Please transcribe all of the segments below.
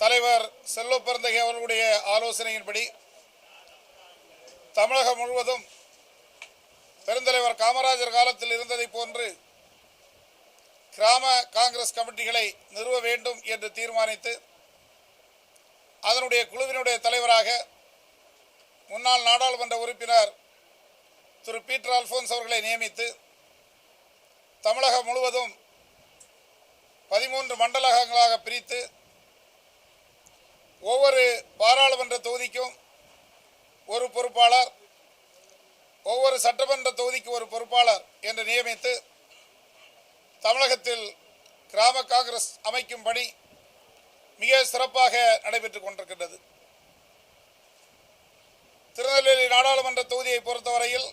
தலைவர் செல்வ பெருந்தகை அவர்களுடைய ஆலோசனையின்படி தமிழகம் முழுவதும் பெருந்தலைவர் காமராஜர் காலத்தில் இருந்ததை போன்று கிராம காங்கிரஸ் கமிட்டிகளை நிறுவ வேண்டும் என்று தீர்மானித்து அதனுடைய குழுவினுடைய தலைவராக முன்னாள் நாடாளுமன்ற உறுப்பினர் திரு பீட்டர் அல்போன்ஸ் அவர்களை நியமித்து தமிழகம் முழுவதும் 13 மண்டலங்களாக பிரித்து ஒவ்வொரு பாராளுமன்ற தொகுதிக்கும் ஒரு பொறுப்பாளர், ஒவ்வொரு சட்டமன்ற தொகுதிக்கு ஒரு பொறுப்பாளர் என்று நியமித்து தமிழகத்தில் கிராம காங்கிரஸ் அமைக்கும் பணி மிக சிறப்பாக நடைபெற்றுக் கொண்டிருக்கின்றது. திருநெல்வேலி நாடாளுமன்ற தொகுதியை பொறுத்தவரையில்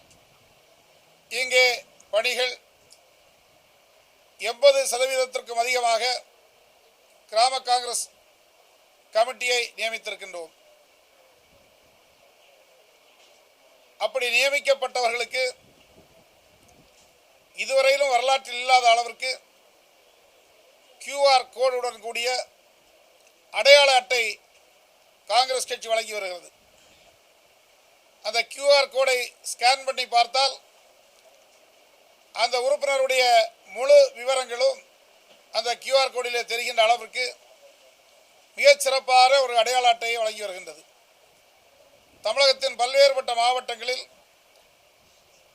இங்கே பணிகள் 80% அதிகமாக கிராம காங்கிரஸ் கமிட்டியை நியமித்திருக்கின்றோம். அப்படி நியமிக்கப்பட்டவர்களுக்கு இதுவரையிலும் வரலாற்றில் இல்லாத அளவிற்கு QR கோடுடன் கூடிய அடையாள அட்டை காங்கிரஸ் கட்சி வழங்கி வருகிறது. அந்த QR கோடை ஸ்கேன் பண்ணி பார்த்தால் அந்த உறுப்பினருடைய முழு விவரங்களும் அந்த QR கோடிலே தெரிகின்ற அளவிற்கு மிகச் சிறப்பான ஒரு அடையாள அட்டையை வழங்கி வருகின்றது. தமிழகத்தின் பல்வேறுபட்ட மாவட்டங்களில்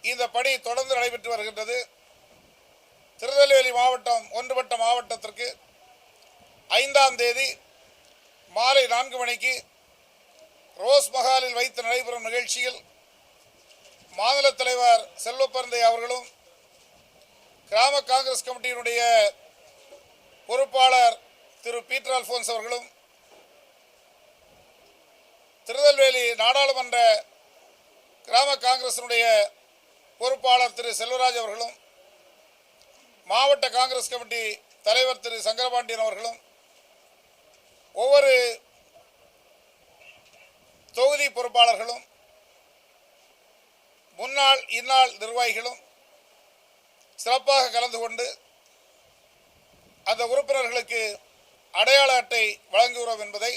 இந்த பணி தொடர்ந்து நடைபெற்று வருகின்றது. திருநெல்வேலி மாவட்டம் ஒன்றுபட்ட மாவட்டத்திற்கு 5ஆம் தேதி மாலை 4 மணிக்கு ரோஸ் மஹாலில் வைத்து நடைபெறும் நிகழ்ச்சியில் மாநில தலைவர் செல்வ பெருந்தகை அவர்களும் கிராம காங்கிரஸ் கமிட்டியினுடைய பொறுப்பாளர் திரு பீட்டர் அல்போன்ஸ் அவர்களும் திருநெல்வேலி நாடாளுமன்ற கிராம காங்கிரசினுடைய பொறுப்பாளர் திரு செல்வராஜ் அவர்களும் மாவட்ட காங்கிரஸ் கமிட்டி தலைவர் திரு சங்கரபாண்டியன் அவர்களும் ஒவ்வொரு தொகுதி பொறுப்பாளர்களும் முன்னாள் இந்நாள் நிர்வாகிகளும் சிறப்பாக கலந்து கொண்டு அந்த உறுப்பினர்களுக்கு அடையாள அட்டை வழங்குகிறோம் என்பதை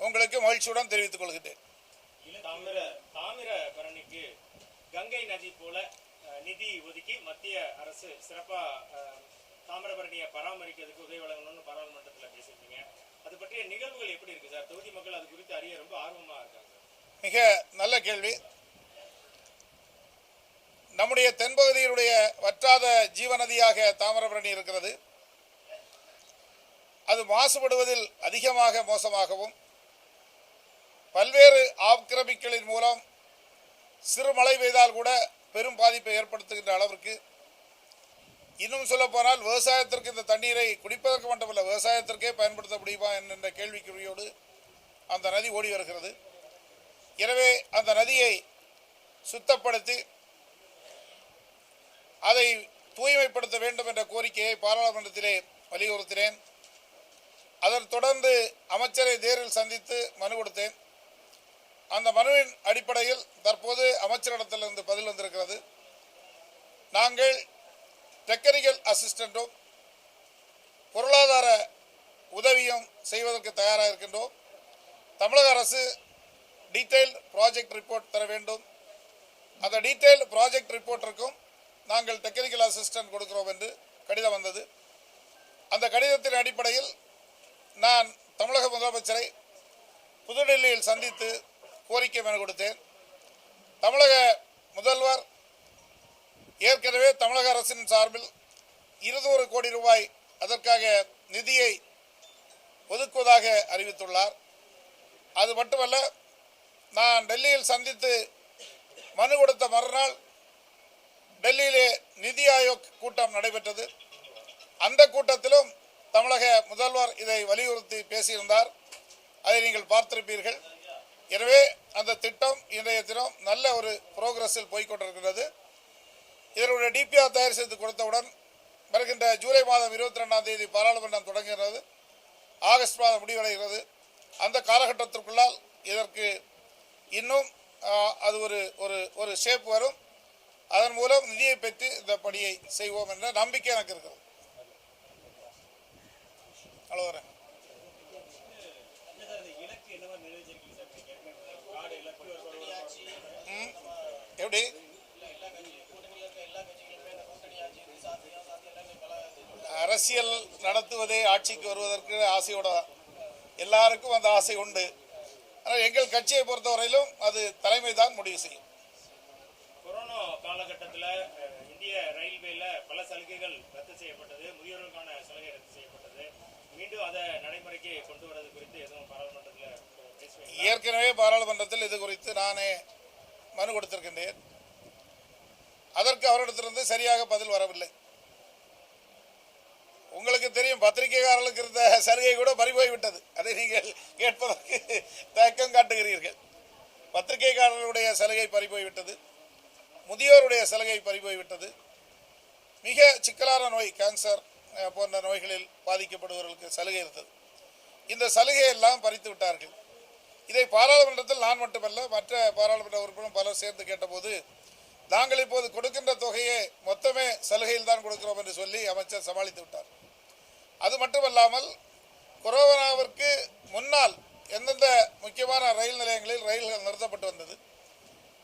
உங்களுக்கு மகிழ்ச்சியுடன் தெரிவித்துக் கொள்கிறேன். தாமிரபரணிக்கு கங்கை நதி போல நிதி ஒதுக்கி மத்திய அரசு சிறப்பா தாமிரபரணியை பராமரிக்கிறதுக்கு உதவி வழங்கணும்னு பாராளுமன்றத்தில் பேசியிருக்கீங்க. அது பற்றிய நிகழ்வுகள் எப்படி இருக்கு சார்? தொகுதி மக்கள் அது குறித்து அறிய ரொம்ப ஆர்வமா இருக்காங்க. மிக நல்ல கேள்வி. நம்முடைய தென்பகுதியினுடைய வற்றாத ஜீவநதியாக தாமிரபரணி இருக்கிறது. அது மாசுபடுவதில் அதிகமாக மோசமாகவும் பல்வேறு ஆக்கிரமிப்புகளின் மூலம் சிறு மழை பெய்தால் கூட பெரும் பாதிப்பை ஏற்படுத்துகின்ற அளவிற்கு, இன்னும் சொல்ல போனால் விவசாயத்திற்கு இந்த தண்ணீரை குடிப்பதற்கு மட்டுமல்ல விவசாயத்திற்கே பயன்படுத்த முடியுமா என்கின்ற கேள்விக்குறியோடு அந்த நதி ஓடி வருகிறது. எனவே அந்த நதியை சுத்தப்படுத்தி அதை தூய்மைப்படுத்த வேண்டும் என்ற கோரிக்கையை பாராளுமன்றத்திலே வலியுறுத்தினேன். அதன் தொடர்ந்து அமைச்சரை நேரில் சந்தித்து மனு கொடுத்தேன். அந்த மனுவின் அடிப்படையில் தற்போது அமைச்சரிடத்திலிருந்து பதில் வந்திருக்கிறது. நாங்கள் டெக்னிக்கல் அசிஸ்டண்டும் பொருளாதார உதவியும் செய்வதற்கு தயாராக இருக்கின்றோம். தமிழக அரசு டீட்டெயில்டு ப்ராஜெக்ட் ரிப்போர்ட் தர வேண்டும். அந்த டீட்டெயில்டு ப்ராஜெக்ட் ரிப்போர்ட்டிற்கும் நாங்கள் டெக்னிக்கல் அசிஸ்டன்ட் கொடுக்கிறோம் என்று கடிதம் வந்தது. அந்த கடிதத்தின் அடிப்படையில் நான் தமிழக முதலமைச்சரை புதுடெல்லியில் சந்தித்து கோரிக்கை மனு கொடுத்தேன். தமிழக முதல்வர் ஏற்கனவே தமிழக அரசின் சார்பில் 200 கோடி ரூபாய் அதற்காக நிதியை ஒதுக்குவதாக அறிவித்துள்ளார். அது மட்டுமல்ல, நான் டெல்லியில் சந்தித்து மனு கொடுத்த மறுநாள் டெல்லியிலே நிதி ஆயோக் கூட்டம் நடைபெற்றது. அந்த கூட்டத்திலும் தமிழக முதல்வர் இதை வலியுறுத்தி பேசியிருந்தார். அதை நீங்கள் பார்த்திருப்பீர்கள். எனவே அந்த திட்டம் இன்றைய தினம் நல்ல ஒரு புரோகிரஸில் போய்கொண்டிருக்கிறது. இதனுடைய டிபிஆர் தயார் செய்து கொடுத்தவுடன் வருகின்ற ஜூலை மாதம் 22ஆம் தேதி பாராளுமன்றம் தொடங்குகிறது. ஆகஸ்ட் மாதம் முடிவடைகிறது. அந்த காலகட்டத்திற்குள்ளால் இதற்கு இன்னும் அது ஒரு ஷேப் வரும். அதன் மூலம் நிதியை பெற்று இந்த பணியை செய்வோம் என்ற நம்பிக்கை எனக்கு இருக்கிறது. அவ்வளவுதான். நடத்துவதே ஆட்சிக்கு வருவதற்கு ஆசையோட தான். எல்லாருக்கும் அந்த ஆசை உண்டு. ஆனால் எங்கள் கட்சியை பொறுத்தவரையிலும் அது தலைமை தான் முடிவு செய்யும். கொரோனா காலகட்டத்தில் இந்திய ரயில்வேல பல சலுகைகள் ரத்து செய்யப்பட்டது, முதியோர்களுக்கான சலுகை ரத்து செய்யப்பட்டது. மீண்டும் அதை நடைமுறைக்கு கொண்டு வரது குறித்து எதுவும் பாராளுமன்றத்தில் பேசுவீங்க? ஏற்கனவே பாராளுமன்றத்தில் இது குறித்து நானே மனு கொடுத்திருக்கின்றேன். அதற்கு அவரிடத்திலிருந்து சரியாக பதில் வரவில்லை. உங்களுக்கு தெரியும், பத்திரிகைக்காரர்களுக்கு இருந்த சலுகை கூட பறிபோய்விட்டது. அதை நீங்கள் கேட்பதற்கு தயக்கம் காட்டுகிறீர்கள். பத்திரிகைக்காரர்களுடைய சலுகை பறிபோய்விட்டது, முதியோருடைய சலுகை பறிபோய்விட்டது. மிக சிக்கலான நோய், கேன்சர் போன்ற நோய்களில் பாதிக்கப்படுபவர்களுக்கு சலுகை இருந்தது. இந்த சலுகையெல்லாம் பறித்து விட்டார்கள். இதை பாராளுமன்றத்தில் நான் மட்டுமல்ல, மற்ற பாராளுமன்ற உறுப்பினர் பலர் சேர்ந்து கேட்டபோது, நாங்கள் இப்போது கொடுக்கின்ற தொகையை மொத்தமே சலுகையில் தான் கொடுக்கிறோம் என்று சொல்லி அமைச்சர் சமாளித்து விட்டார். அது மட்டுமல்லாமல் கொரோனாவிற்கு முன்னால் எந்தெந்த முக்கியமான ரயில் நிலையங்களில் ரயில்கள் நிறுத்தப்பட்டு வந்தது,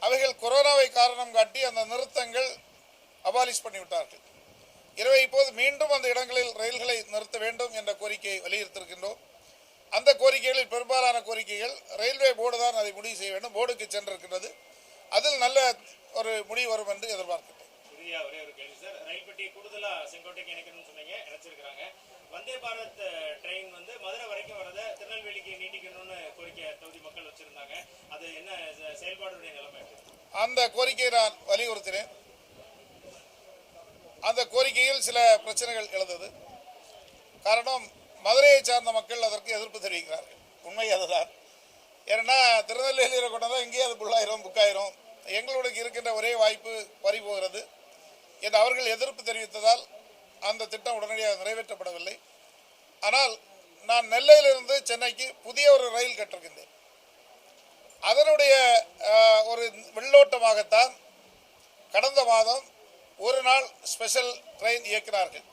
அவைகள் கொரோனாவை காரணம் காட்டி அந்த நிறுத்தங்கள் அபாலிஷ் பண்ணிவிட்டார்கள். எனவே இப்போது மீண்டும் அந்த இடங்களில் ரயில்களை நிறுத்த வேண்டும் என்ற கோரிக்கையை வலியுறுத்தியிருக்கின்றோம். அந்த கோரிக்கைகளில் பெரும்பாலான கோரிக்கைகள் ரயில்வே போர்டு தான் அதை முடிவு செய்ய வேண்டும். போர்டுக்கு சென்றிருக்கின்றது. அதில் நல்ல ஒரு முடிவு வரும் என்று எதிர்பார்க்கிறேன். ஒரே ஒரு கேள்வி சார், ரயில் பெட்டி கூடுதலா செங்கோட்டைக்கு இணைக்கணும்னு சொன்னீங்க, இணைச்சிருக்கிறாங்க. வந்தே பாரத் ட்ரெயின் வந்து மதுரை வரைக்கும் வரத திருநெல்வேலிக்கு நீட்டிக்கணும்னு கோரிக்கை தொகுதி மக்கள் வச்சிருந்தாங்க. அது என்ன செயல்பாடுடைய நிலைமை? அந்த கோரிக்கையை நான் வலியுறுத்தினேன். அந்த கோரிக்கையில் சில பிரச்சனைகள் எழுந்தது. காரணம், மதுரையை சார்ந்த மக்கள் அதற்கு எதிர்ப்பு தெரிவிக்கிறார்கள். உண்மை அதுதான். ஏன்னா திருநெல்வேலியில் கொண்டு வந்தால் இங்கேயே அது புல்லாயிரம் புக்காயிரம், எங்களுக்கு இருக்கின்ற ஒரே வாய்ப்பு பறிபோகிறது என்று அவர்கள் எதிர்ப்பு தெரிவித்ததால் அந்த திட்டம் உடனடியாக நிறைவேற்றப்படவில்லை. ஆனால் நான் நெல்லையிலிருந்து சென்னைக்கு புதிய ஒரு ரயில் கட்டிருக்கின்றேன். அதனுடைய ஒரு வெள்ளோட்டமாகத்தான் கடந்த மாதம் ஒரு நாள் ஸ்பெஷல் ட்ரெயின் இயக்கினார்கள்.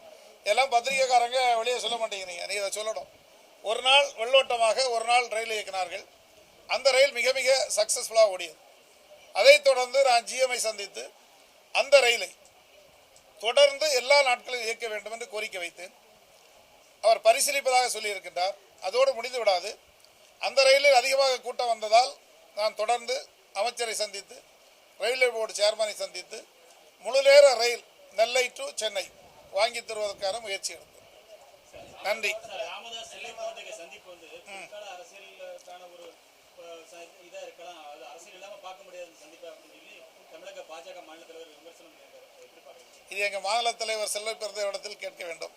இதெல்லாம் பத்திரிகைக்காரங்க வெளியே சொல்ல மாட்டேங்கிறீங்க, நீ இதை சொல்லணும். ஒரு நாள் வெள்ளோட்டமாக ஒரு நாள் ரயில் இயக்கினார்கள். அந்த ரயில் மிக மிக சக்ஸஸ்ஃபுல்லாக ஓடியது. அதைத் தொடர்ந்து நான் ஜிஎம்ஐ சந்தித்து அந்த ரயிலை தொடர்ந்து எல்லா நாட்களிலும் இயக்க வேண்டும் என்று கோரிக்கை வைத்தேன். அவர் பரிசீலிப்பதாக சொல்லியிருக்கின்றார். அதோடு முடிந்து விடாது. அந்த ரயிலில் அதிகமாக கூட்டம் வந்ததால் நான் தொடர்ந்து அமைச்சரை சந்தித்து, ரயில்வே போர்டு சேர்மனை சந்தித்து, முழு நேர ரயில் நெல்லை டு சென்னை வாங்கி தருவதற்கான முயற்சி எடுத்தேன். நன்றி. சந்திப்பு வந்து அரசியலுக்கான ஒரு இதா இருக்கலாம், அது அரசியல் இல்லாம பார்க்க முடியாத சந்திப்பு அப்படின்னு சொல்லி தமிழக பாஜக மாநில தலைவர் விமர்சனம் பண்ணியிருக்காரு. இது எங்க மாநில தலைவர் செல்வ பிறந்த இடத்தில் கேட்க வேண்டும்.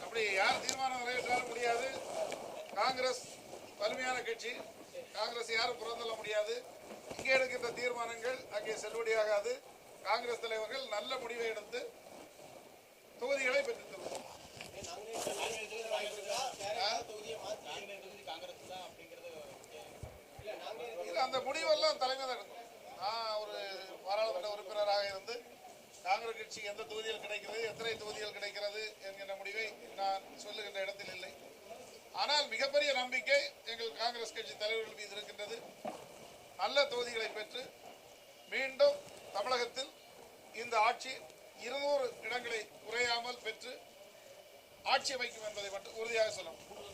அப்படி யார் தீர்மானம் நிறைவேற்ற முடியாது. காங்கிரஸ் வலிமையான கட்சி, காங்கிரஸ் யாரும் புறந்தள்ள முடியாது. இங்கே எடுக்கின்ற தீர்மானங்கள் அங்கே செல்லுபடியாகாது. காங்கிரஸ் தலைவர்கள் நல்ல முடிவை எடுத்து தொகுதிகளை பெற்றுத் தருவோம். அந்த முடிவெல்லாம் தலைமை தான் எடுக்கும். நான் ஒரு பாராளுமன்ற உறுப்பினராக இருந்து காங்கிரஸ் கட்சிக்கு எந்த தொகுதிகள் கிடைக்கிறது, எத்தனை தொகுதிகள் கிடைக்கிறது என்கின்ற முடிவை நான் சொல்லுகின்ற இடத்தில் இல்லை. ஆனால் மிகப்பெரிய நம்பிக்கை எங்கள் காங்கிரஸ் கட்சி தலைவர்கள் மீது இருக்கின்றது. நல்ல தொகுதிகளை பெற்று மீண்டும் தமிழகத்தில் இந்த ஆட்சி 200 இடங்களை குறையாமல் பெற்று ஆட்சி அமைக்கும் என்பதை மட்டும் உறுதியாக சொல்ல முடியும்.